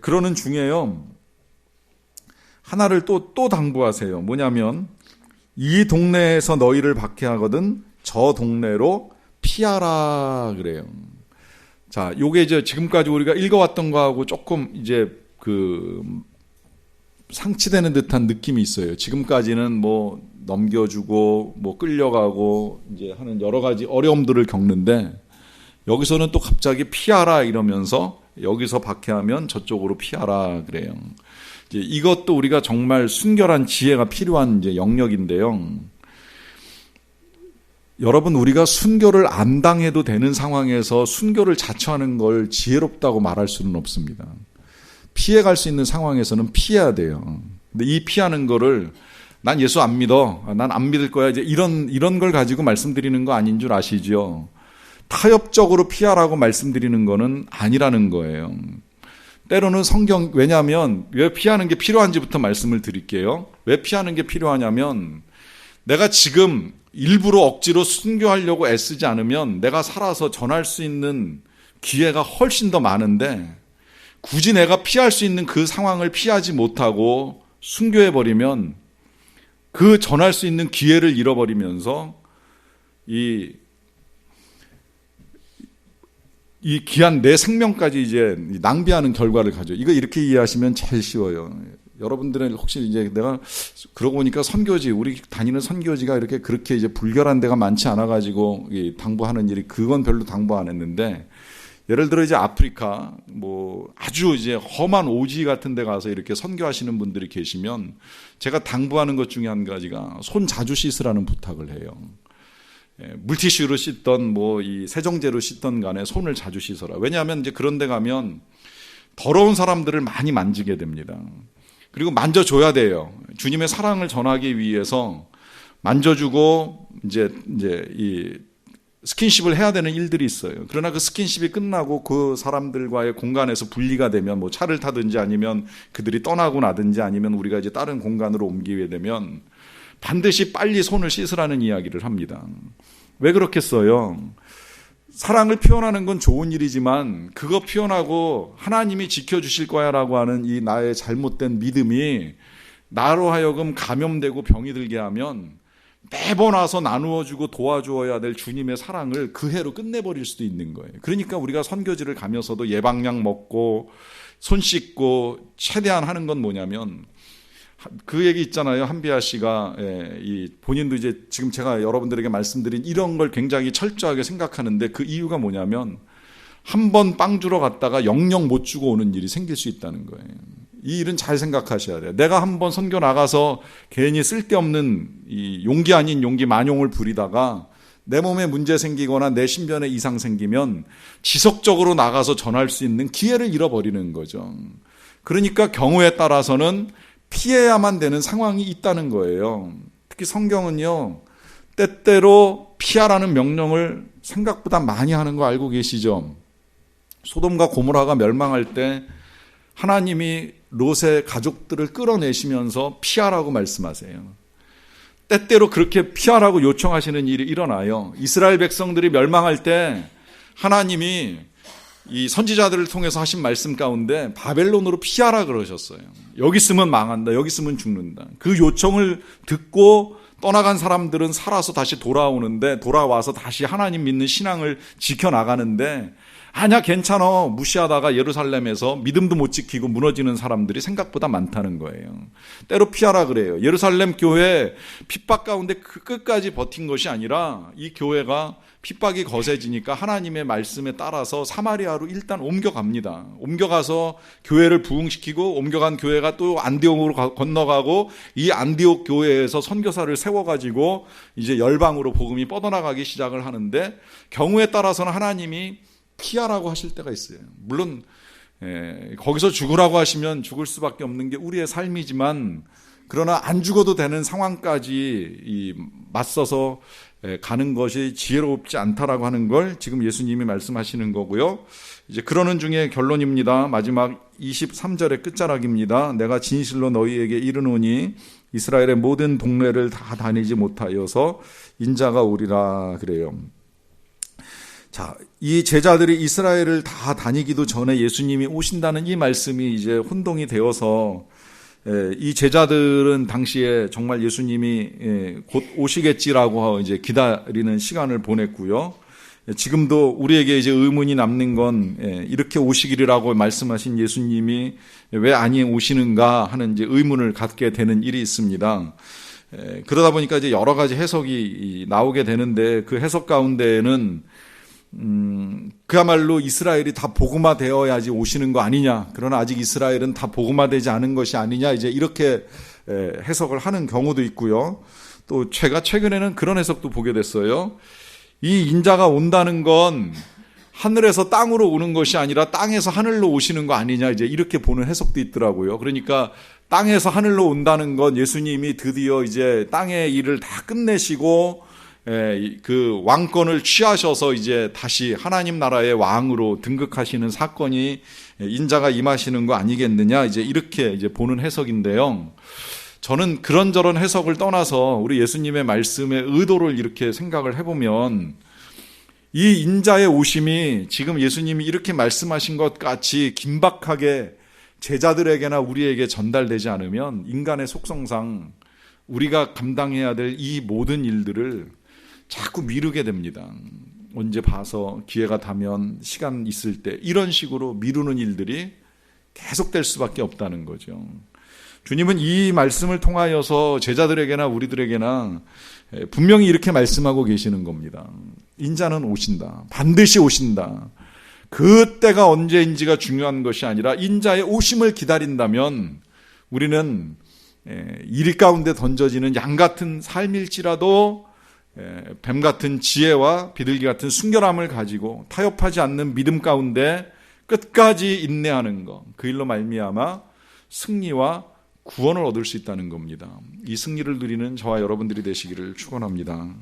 그러는 중에요. 하나를 또 당부하세요. 뭐냐면 이 동네에서 너희를 박해하거든 저 동네로 피하라 그래요. 자, 요게 이제 지금까지 우리가 읽어왔던 거하고 조금 이제 상치되는 듯한 느낌이 있어요. 지금까지는 뭐 넘겨주고 뭐 끌려가고 이제 하는 여러 가지 어려움들을 겪는데 여기서는 또 갑자기 피하라 이러면서 여기서 박해하면 저쪽으로 피하라 그래요. 이제 이것도 우리가 정말 순결한 지혜가 필요한 이제 영역인데요. 여러분, 우리가 순교를 안 당해도 되는 상황에서 순교를 자처하는 걸 지혜롭다고 말할 수는 없습니다. 피해갈 수 있는 상황에서는 피해야 돼요. 근데 이 피하는 거를 난 예수 안 믿어. 난 안 믿을 거야. 이제 이런 걸 가지고 말씀드리는 거 아닌 줄 아시죠? 타협적으로 피하라고 말씀드리는 거는 아니라는 거예요. 때로는 왜냐하면 왜 피하는 게 필요한지부터 말씀을 드릴게요. 왜 피하는 게 필요하냐면 내가 지금 일부러 억지로 순교하려고 애쓰지 않으면 내가 살아서 전할 수 있는 기회가 훨씬 더 많은데 굳이 내가 피할 수 있는 그 상황을 피하지 못하고 순교해버리면 그 전할 수 있는 기회를 잃어버리면서 이 귀한 내 생명까지 이제 낭비하는 결과를 가져. 이거 이렇게 이해하시면 제일 쉬워요. 여러분들은 혹시 이제 내가 그러고 보니까 선교지, 우리 다니는 선교지가 그렇게 이제 불결한 데가 많지 않아가지고 당부하는 일이 그건 별로 당부 안 했는데 예를 들어 이제 아프리카 뭐 아주 이제 험한 오지 같은 데 가서 이렇게 선교하시는 분들이 계시면 제가 당부하는 것 중에 한 가지가 손 자주 씻으라는 부탁을 해요. 물티슈로 씻던 뭐 이 세정제로 씻던 간에 손을 자주 씻어라. 왜냐하면 이제 그런 데 가면 더러운 사람들을 많이 만지게 됩니다. 그리고 만져줘야 돼요. 주님의 사랑을 전하기 위해서 만져주고 이제 이 스킨십을 해야 되는 일들이 있어요. 그러나 그 스킨십이 끝나고 그 사람들과의 공간에서 분리가 되면 뭐 차를 타든지 아니면 그들이 떠나고 나든지 아니면 우리가 이제 다른 공간으로 옮기게 되면 반드시 빨리 손을 씻으라는 이야기를 합니다. 왜 그렇겠어요? 사랑을 표현하는 건 좋은 일이지만 그거 표현하고 하나님이 지켜주실 거야 라고 하는 이 나의 잘못된 믿음이 나로 하여금 감염되고 병이 들게 하면 매번 와서 나누어주고 도와주어야 될 주님의 사랑을 그 해로 끝내버릴 수도 있는 거예요. 그러니까 우리가 선교지를 가면서도 예방약 먹고 손 씻고 최대한 하는 건 뭐냐면 그 얘기 있잖아요. 한비아 씨가 본인도 이제 지금 제가 여러분들에게 말씀드린 이런 걸 굉장히 철저하게 생각하는데 그 이유가 뭐냐면 한 번 빵 주러 갔다가 영영 못 주고 오는 일이 생길 수 있다는 거예요. 이 일은 잘 생각하셔야 돼요. 내가 한 번 선교 나가서 괜히 쓸데없는 이 용기 아닌 용기 만용을 부리다가 내 몸에 문제 생기거나 내 신변에 이상 생기면 지속적으로 나가서 전할 수 있는 기회를 잃어버리는 거죠. 그러니까 경우에 따라서는 피해야만 되는 상황이 있다는 거예요. 특히 성경은요, 때때로 피하라는 명령을 생각보다 많이 하는 거 알고 계시죠? 소돔과 고모라가 멸망할 때 하나님이 롯의 가족들을 끌어내시면서 피하라고 말씀하세요. 때때로 그렇게 피하라고 요청하시는 일이 일어나요. 이스라엘 백성들이 멸망할 때 하나님이 이 선지자들을 통해서 하신 말씀 가운데 바벨론으로 피하라 그러셨어요. 여기 있으면 망한다. 여기 있으면 죽는다. 그 요청을 듣고 떠나간 사람들은 살아서 다시 돌아오는데 돌아와서 다시 하나님 믿는 신앙을 지켜나가는데 아니야 괜찮아 무시하다가 예루살렘에서 믿음도 못 지키고 무너지는 사람들이 생각보다 많다는 거예요. 때로 피하라 그래요. 예루살렘 교회 핍박 가운데 그 끝까지 버틴 것이 아니라 이 교회가 핍박이 거세지니까 하나님의 말씀에 따라서 사마리아로 일단 옮겨갑니다. 옮겨가서 교회를 부흥시키고 옮겨간 교회가 또 안디옥으로 건너가고 이 안디옥 교회에서 선교사를 세워가지고 이제 열방으로 복음이 뻗어나가기 시작을 하는데 경우에 따라서는 하나님이 피하라고 하실 때가 있어요. 물론 거기서 죽으라고 하시면 죽을 수밖에 없는 게 우리의 삶이지만 그러나 안 죽어도 되는 상황까지 맞서서 가는 것이 지혜롭지 않다라고 하는 걸 지금 예수님이 말씀하시는 거고요. 이제 그러는 중에 결론입니다. 마지막 23절의 끝자락입니다. 내가 진실로 너희에게 이르노니 이스라엘의 모든 동네를 다 다니지 못하여서 인자가 오리라 그래요. 자, 이 제자들이 이스라엘을 다 다니기도 전에 예수님이 오신다는 이 말씀이 이제 혼동이 되어서 이 제자들은 당시에 정말 예수님이 곧 오시겠지라고 이제 기다리는 시간을 보냈고요. 지금도 우리에게 이제 의문이 남는 건 이렇게 오시기라고 말씀하신 예수님이 왜 아니 오시는가 하는 이제 의문을 갖게 되는 일이 있습니다. 그러다 보니까 이제 여러 가지 해석이 나오게 되는데 그 해석 가운데에는 그야말로 이스라엘이 다 복음화 되어야지 오시는 거 아니냐. 그러나 아직 이스라엘은 다 복음화 되지 않은 것이 아니냐. 이제 이렇게 해석을 하는 경우도 있고요. 또 제가 최근에는 그런 해석도 보게 됐어요. 이 인자가 온다는 건 하늘에서 땅으로 오는 것이 아니라 땅에서 하늘로 오시는 거 아니냐. 이제 이렇게 보는 해석도 있더라고요. 그러니까 땅에서 하늘로 온다는 건 예수님이 드디어 이제 땅의 일을 다 끝내시고 그 왕권을 취하셔서 이제 다시 하나님 나라의 왕으로 등극하시는 사건이 인자가 임하시는 거 아니겠느냐 이제 이렇게 이제 보는 해석인데요. 저는 그런저런 해석을 떠나서 우리 예수님의 말씀의 의도를 이렇게 생각을 해보면 이 인자의 오심이 지금 예수님이 이렇게 말씀하신 것 같이 긴박하게 제자들에게나 우리에게 전달되지 않으면 인간의 속성상 우리가 감당해야 될 이 모든 일들을 자꾸 미루게 됩니다. 언제 봐서 기회가 닿으면 시간 있을 때 이런 식으로 미루는 일들이 계속될 수밖에 없다는 거죠. 주님은 이 말씀을 통하여서 제자들에게나 우리들에게나 분명히 이렇게 말씀하고 계시는 겁니다. 인자는 오신다. 반드시 오신다. 그 때가 언제인지가 중요한 것이 아니라 인자의 오심을 기다린다면 우리는 일 가운데 던져지는 양 같은 삶일지라도 뱀 같은 지혜와 비둘기 같은 순결함을 가지고 타협하지 않는 믿음 가운데 끝까지 인내하는 것, 그 일로 말미암아 승리와 구원을 얻을 수 있다는 겁니다. 이 승리를 누리는 저와 여러분들이 되시기를 축원합니다.